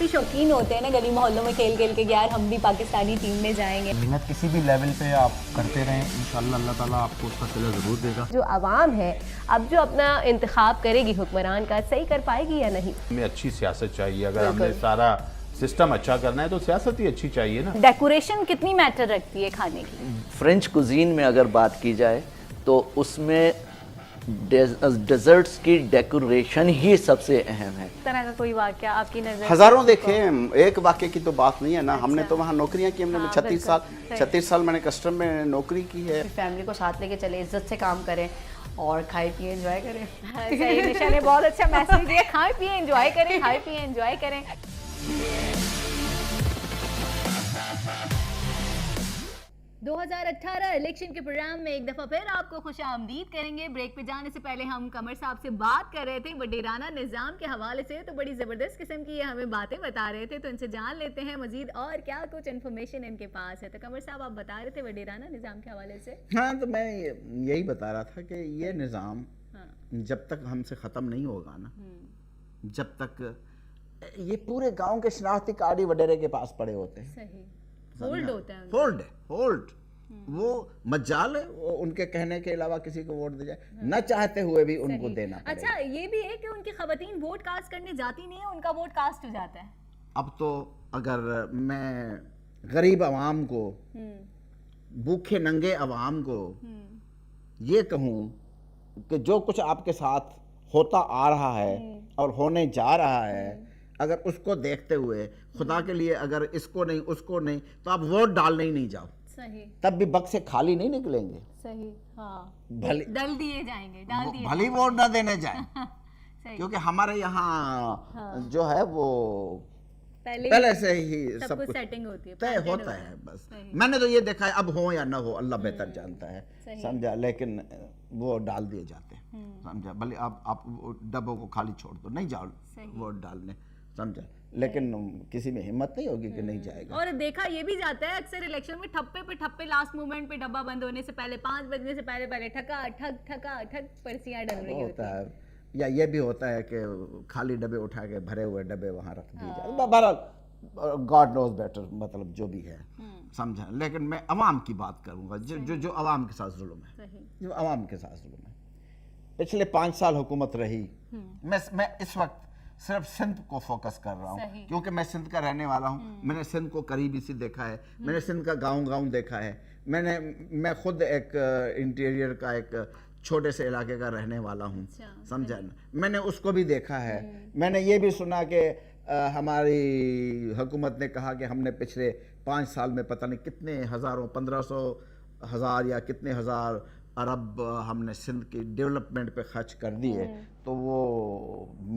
بھی شوقین ہوتے ہیں نا گلی محلوں میں کھیل کھیل کے کہ یار ہم بھی پاکستانی ٹیم میں جائیں گے. محنت کسی بھی لیول پہ آپ کرتے رہیں انشاءاللہ اللہ تعالیٰ آپ کو اس کا صلہ ضرور دے گا. جو عوام ہے اب جو اپنا انتخاب کرے گی حکمران کا صحیح کر پائے گی یا نہیں؟ ہمیں اچھی سیاست چاہیے. اگر ہم نے سارا سسٹم اچھا کرنا ہے تو سیاست ہی اچھی چاہیے نا. ڈیکوریشن کتنی میٹر رکھتی ہے کھانے کی؟ فرینچ کوزین میں اگر بات کی جائے تو اس میں ڈیزرٹس کی ڈیکوریشن ہی سب سے اہم ہے. اس طرح کا کوئی واقعہ آپ کی نظر؟ ہزاروں دیکھے ہیں, ایک واقعے کی تو بات نہیں ہے نا. ہم نے تو وہاں نوکریاں کی, ہم نے 36 سال میں نے کسٹم میں نوکری کی ہے. فیملی کو ساتھ لے کے چلے, عزت سے کام کریں اور کھائے پیے انجوائے کریں. صحیح, نشا نے بہت اچھا میسج دیا, کھائے پیے انجوائے کریں, کھائے پیے انجوائے کریں. 2018 الیکشن کے پروگرام میں ایک دفعہ پھر آپ کو خوش آمدید کریں گے. بریک پہ جانے سے پہلے ہم قمر صاحب سے بات کر رہے تھے وڈیرانہ نظام کے حوالے سے, تو بڑی زبردست قسم کی ہمیں باتیں بتا رہے تھے, تو ان سے جان لیتے ہیں مزید اور کیا کچھ انفارمیشن ان کے پاس ہے. تو قمر صاحب آپ بتا رہے تھے وڈیرانہ نظام کے حوالے سے. ہاں, تو میں یہی بتا رہا تھا کہ یہ نظام جب تک ہم سے ختم نہیں ہوگا نا, جب تک یہ پورے گاؤں کے شناختی کارڈ ہی وڈیرے کے پاس پڑے ہوتے ہیں. صحیح, ہولڈ ہوتا ہے. ہولڈ وہ مجال ہے, ان کے کہنے کے علاوہ کسی کو ووٹ دے جائے, نہ چاہتے ہوئے بھی ان کو دینا پڑے. اچھا, یہ بھی ہے کہ ان کی خواتین ووٹ کاسٹ کرنے جاتی نہیں ہے, ان کا ووٹ کاسٹ ہو جاتا ہے. اب تو اگر میں غریب عوام کو, بھوکے ننگے عوام کو یہ کہوں کہ جو کچھ آپ کے ساتھ ہوتا آ رہا ہے اور ہونے جا رہا ہے, اگر اس کو دیکھتے ہوئے خدا کے لیے اگر اس کو نہیں اس کو نہیں تو آپ ووٹ ڈالنے ہی نہیں جاؤ, صحیح, تب بھی بک سے خالی نہیں نکلیں گے. صحیح, ہاں, ڈل دیے جائیں گے, ڈال دیے بھلی ووٹ نہ دینے جائیں. کیونکہ ہمارے یہاں جو ہے وہ پہلے سے ہی سب کچھ سیٹنگ ہوتی ہے, طے ہوتا ہے. بس میں نے تو یہ دیکھا ہے, اب ہو یا نہ ہو اللہ بہتر جانتا ہے, سمجھا, لیکن وہ ڈال دیے جاتے ہیں, سمجھا. بھلے آپ ڈبوں کو خالی چھوڑ دو, نہیں جاؤ ووٹ ڈالنے, سمجھا, لیکن کسی میں ہمت نہیں ہوگی کہ نہیں جائے گا. اور دیکھا یہ بھی جاتا ہے اکثر الیکشن میں ٹھپے پہ ٹھپے, لاسٹ مومنٹ پہ ڈبہ بند ہونے سے پہلے 5 بجنے سے پہلے ٹھکا ٹھک پرچیاں ڈل رہی ہوتا ہے. یا یہ بھی ہوتا ہے کہ خالی ڈبے اٹھا کے بھرے ہوئے ڈبے وہاں رکھ دیے جائے. بہرحال گاڈ نوز بیٹر, مطلب جو بھی ہے, سمجھا. لیکن میں عوام کی بات کروں گا, جو عوام کے ساتھ ظلم ہے, جو عوام کے ساتھ ظلم ہے. پچھلے 5 سال حکومت رہی, میں اس وقت صرف سندھ کو فوکس کر رہا ہوں کیونکہ میں سندھ کا رہنے والا ہوں. میں نے سندھ کو قریبی سے دیکھا ہے, میں نے سندھ کا گاؤں دیکھا ہے. میں خود ایک انٹیریئر کا ایک چھوٹے سے علاقے کا رہنے والا ہوں, سمجھا. میں نے اس کو بھی دیکھا ہے. میں نے یہ بھی سنا کہ ہماری حکومت نے کہا کہ ہم نے پچھلے 5 سال میں پتہ نہیں کتنے ہزاروں 1500 ہزار یا کتنے ہزار ارب ہم نے سندھ کی ڈیولپمنٹ پہ خرچ کر دیے. تو وہ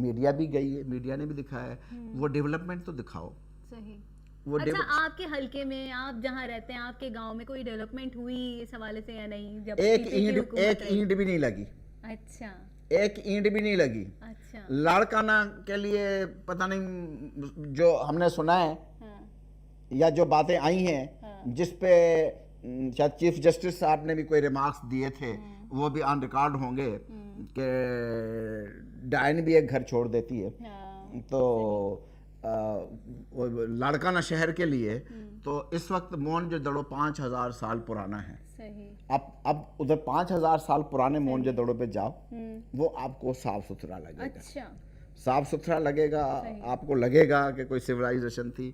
میڈیا بھی گئی ہے, میڈیا نے بھی دکھایا ہے. وہ ڈیولپمنٹ تو دکھاؤ. صحیح. اچھا, آپ کے حلقے میں, آپ جہاں رہتے ہیں, آپ کے گاؤں میں کوئی ڈیولپمنٹ ہوئی اس حوالے سے یا نہیں؟ جب ایک اینٹ بھی نہیں لگی. اچھا, ایک اینٹ بھی نہیں لگی. اچھا, لاڑکانہ کے لیے پتہ نہیں, جو ہم نے سنا ہے یا جو باتیں آئی ہیں جس پہ شاید چیف جسٹس صاحب نے بھی کوئی ریمارکس دیے تھے, وہ بھی آن ریکارڈ ہوں گے کہ ڈائن بھی ایک گھر چھوڑ دیتی ہے. تو لاڑکانہ شہر کے لیے تو اس وقت مونج دڑو 5000 سال پرانا ہے. اب ادھر 5000 سال پرانے مونج دڑو پہ جاؤ, وہ آپ کو صاف ستھرا لگے گا. صاف ستھرا لگے گا, آپ کو لگے گا کہ کوئی سیولائزیشن تھی.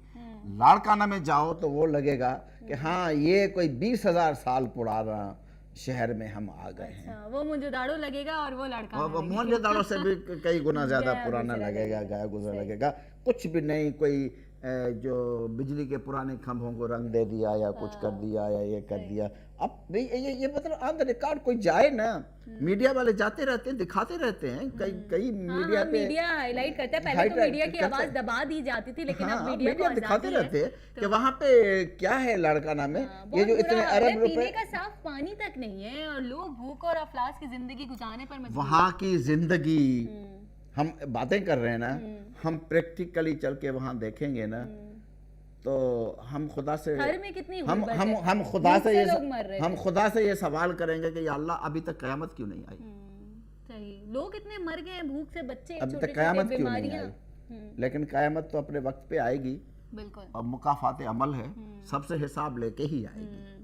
لاڑکانہ میں جاؤ تو وہ لگے گا کہ ہاں یہ کوئی 20000 سال پرانا شہر میں ہم آ گئے ہیں. وہ موجوداڑو لگے گا اور وہ لڑکا موجوداڑو سے بھی کئی گنا زیادہ پرانا لگے گا, گیا گزرا لگے گا. کچھ بھی نہیں, کوئی جو بجلی کے پرانے کھمبوں کو رنگ دے دیا یا کچھ کر دیا یا یہ کر دیا. اب یہ مطلب آن دا ریکارڈ کوئی جائے نا, میڈیا والے جاتے رہتے ہیں, دکھاتے رہتے ہیں. کئی میڈیا ہائی لائٹ کرتا ہے. پہلے تو میڈیا کی آواز دبا دی جاتی تھی, لیکن اب میڈیا دکھاتے رہتے ہیں کہ وہاں پہ کیا ہے لاڑکانہ میں. یہ جو اتنے ارب روپے, پینے کا صاف پانی تک نہیں ہے اور لوگ بھوک اور افلاس کی زندگی گزارنے پر مجبور. وہاں کی زندگی, ہم باتیں کر رہے ہیں نا, ہم پریکٹیکلی چل کے وہاں دیکھیں گے نا تو ہم خدا سے ہم خدا سے یہ سوال کریں گے کہ یا اللہ ابھی تک قیامت کیوں نہیں آئی. لوگ اتنے مر گئے ہیں بھوک سے, بچے ابھی تک قیامت کیوں نہیں آئی. لیکن قیامت تو اپنے وقت پہ آئے گی بالکل. اور مکافات عمل ہے, سب سے حساب لے کے ہی آئے گی.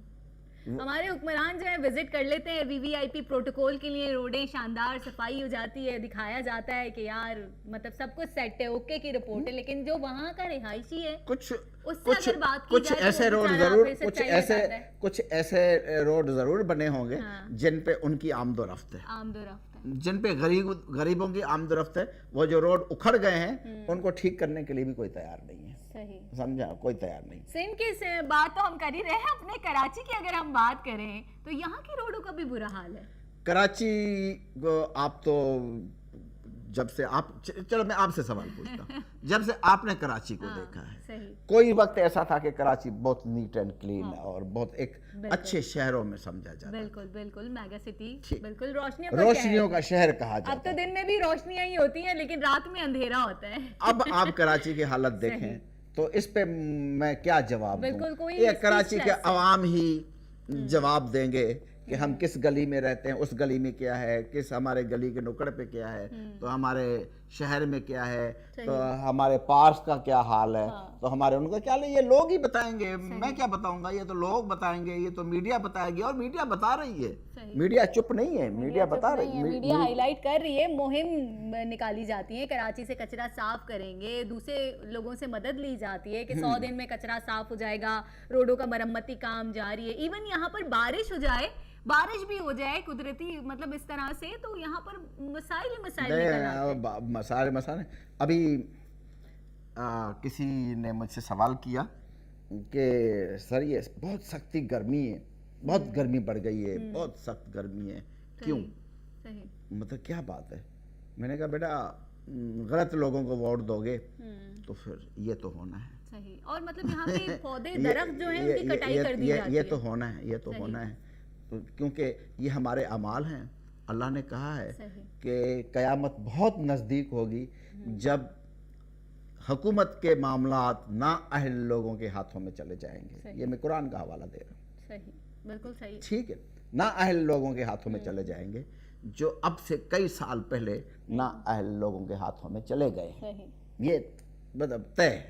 ہمارے حکمران جو ہے وزٹ کر لیتے ہیں VVIP پروٹوکول کے لیے, روڈیں شاندار, صفائی ہو جاتی ہے, دکھایا جاتا ہے کہ یار مطلب سب کچھ سیٹ ہے, اوکے کی رپورٹ ہے, لیکن جو وہاں کا رہائشی ہے کچھ ایسے روڈ ضرور بنے ہوں گے جن پہ ان کی آمد و رفت ہے, جن پہ غریبوں کی آمد و رفت ہے. وہ جو روڈ اکھڑ گئے ہیں ان کو ٹھیک کرنے کے لیے بھی کوئی تیار نہیں ہے. سمجھا, کوئی تیار نہیں. سندھ کی بات تو ہم کر ہی رہے ہیں, اپنے کراچی کی اگر ہم بات کریں تو یہاں کی روڈوں کا بھی برا حال ہے. کراچی کو آپ تو جب سے آپ, چلو میں آپ سے سوال پوچھتا ہوں, جب سے آپ نے کراچی کو دیکھا ہے, کوئی وقت ایسا تھا کہ کراچی بہت نیٹ اینڈ کلین ہے اور بہت ایک اچھے شہروں میں سمجھا جاتا ہے. بالکل بالکل, میگا سٹی, بالکل روشنیوں کا شہر کہا جاتا ہے. اب تو دن میں بھی روشنیاں ہی ہوتی ہیں لیکن رات میں اندھیرا ہوتا ہے. اب آپ کراچی کی حالت دیکھیں تو اس پہ میں کیا جواب دوں؟ یہ کراچی کے عوام ہی جواب دیں گے کہ ہم کس گلی میں رہتے ہیں, اس گلی میں کیا ہے, کس ہمارے گلی کے نکڑ پہ کیا ہے, تو ہمارے شہر میں کیا ہے, تو ہمارے پارس کا کیا حال ہے, تو ہمارے ان کا کیا ہے, یہ لوگ ہی بتائیں گے. میں کیا بتاؤں گا, یہ تو لوگ بتائیں گے, یہ تو میڈیا بتائے گی, اور میڈیا بتا رہی ہے. میڈیا چپ نہیں ہے, میڈیا بتا رہی ہے, میڈیا ہائی لائٹ کر رہی ہے. مہم نکالی جاتی ہے, کراچی سے کچرا صاف کریں گے, دوسرے لوگوں سے مدد لی جاتی ہے کہ 100 دن میں کچرا صاف ہو جائے گا, روڈوں کا مرمتی کام جاری ہے. ایون یہاں پر بارش ہو جائے, بارش بھی ہو جائے قدرتی مطلب اس طرح سے, تو یہاں پر مسائل. ابھی کسی نے مجھ سے سوال کیا کہ سر یہ بہت سختی گرمی ہے, بہت گرمی بڑھ گئی ہے, بہت سخت گرمی ہے, کیوں, مطلب کیا بات ہے؟ میں نے کہا بیٹا غلط لوگوں کو ووٹ دو گے تو پھر یہ تو ہونا ہے. اور مطلب یہاں پہ پودے درخت جو ہیں ان کی کٹائی کر دی جاتی ہے. یہ تو ہونا ہے, یہ تو ہونا ہے, کیونکہ یہ ہمارے اعمال ہیں. اللہ نے کہا ہے کہ قیامت بہت نزدیک ہوگی جب حکومت کے معاملات نااہل لوگوں کے ہاتھوں میں چلے جائیں گے. یہ میں قرآن کا حوالہ دے رہا ہوں. صحیح, بالکل صحیح. ٹھیک ہے, نااہل لوگوں کے ہاتھوں میں چلے جائیں گے جو اب سے کئی سال پہلے نااہل لوگوں کے ہاتھوں میں چلے گئے ہیں. یہ مطلب طے ہے.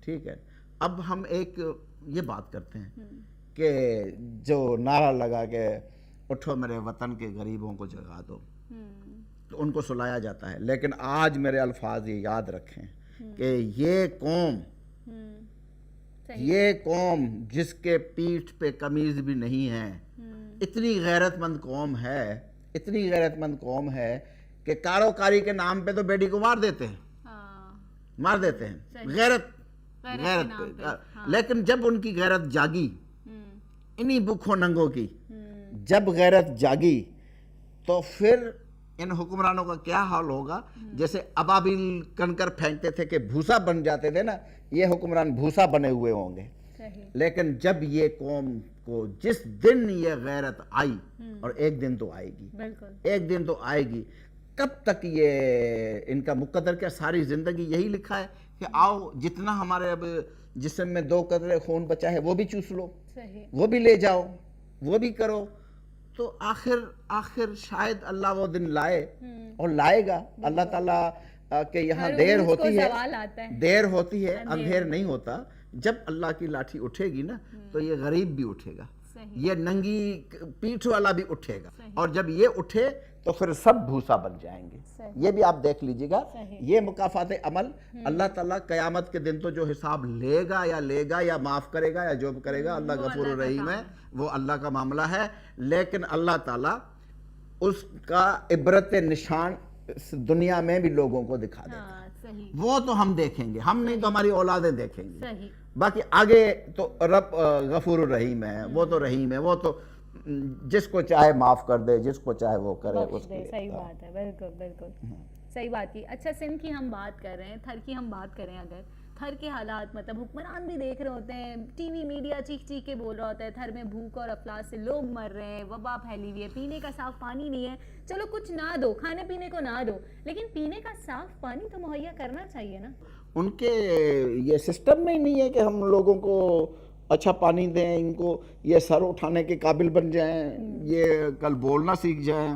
ٹھیک ہے, اب ہم ایک یہ بات کرتے ہیں کہ جو نعرہ لگا کہ اٹھو میرے وطن کے غریبوں کو جگا دو, تو ان کو سلایا جاتا ہے. لیکن آج میرے الفاظ یہ یاد رکھیں کہ یہ قوم جس کے پیٹھ پہ قمیض بھی نہیں ہے, اتنی غیرت مند قوم ہے, اتنی غیرت مند قوم ہے کہ کاروکاری کے نام پہ تو بیٹی کو مار دیتے ہیں, غیرت پہ. لیکن جب ان کی غیرت جاگی, انہی بھوکھوں ننگوں کی جب غیرت جاگی, تو پھر ان حکمرانوں کا کیا حال ہوگا. جیسے ابابیل کنکر پھینکتے تھے کہ بھوسا بن جاتے تھے نا, یہ حکمران بھوسا بنے ہوئے ہوں گے. لیکن جب یہ قوم کو جس دن یہ غیرت آئی, اور ایک دن تو آئے گی, ایک دن تو آئے گی, کب تک یہ ان کا مقدر کیا, ساری زندگی یہی لکھا ہے کہ آؤ جتنا ہمارے اب جسم میں 2 قطرے خون بچا ہے وہ بھی چوس لو, وہ بھی لے جاؤ, وہ بھی کرو. تو آخر شاید اللہ وہ دن لائے, اور لائے گا. اللہ تعالیٰ کے یہاں دیر ہوتی ہے, اندھیر نہیں ہوتا. جب اللہ کی لاٹھی اٹھے گی نا تو یہ غریب بھی اٹھے گا, یہ ننگی پیٹھ والا بھی اٹھے گا, اور جب یہ اٹھے تو پھر سب بھوسا بن جائیں گے. یہ بھی آپ دیکھ لیجئے گا. یہ مکافات عمل اللہ تعالیٰ قیامت کے دن تو جو حساب لے گا یا معاف کرے گا یا جو کرے گا, اللہ غفور الرحیم ہے, وہ اللہ کا معاملہ ہے. لیکن اللہ تعالیٰ اس کا عبرت نشان دنیا میں بھی لوگوں کو دکھا دیتا ہے. وہ تو ہم دیکھیں گے, ہم نہیں تو ہماری اولادیں دیکھیں گی. باقی آگے تو رب غفور الرحیم ہے, وہ تو رحیم ہے, وہ تو جس کو چاہے معاف کر دے, جس کو چاہے وہ کرے. صحیح بات ہے, بالکل صحیح بات کی. اچھا, سندھ کی ہم بات کر رہے ہیں, تھر کی ہم بات کریں, اگر تھر کے حالات مطلب حکمران بھی دیکھ رہے ہوتے ہیں, ٹی وی میڈیا چیخ کے بول رہا ہوتا ہے تھر میں بھوک اور افلاس سے لوگ مر رہے ہیں, وبا پھیلی ہوئی ہے, پینے کا صاف پانی نہیں ہے. چلو کچھ نہ دو, کھانے پینے کو نہ دو, لیکن پینے کا صاف پانی تو مہیا کرنا چاہیے نا. ان کے یہ سسٹم میں ہی نہیں ہے کہ ہم لوگوں کو اچھا پانی دیں, ان کو یہ سر اٹھانے کے قابل بن جائیں, یہ کل بولنا سیکھ جائیں,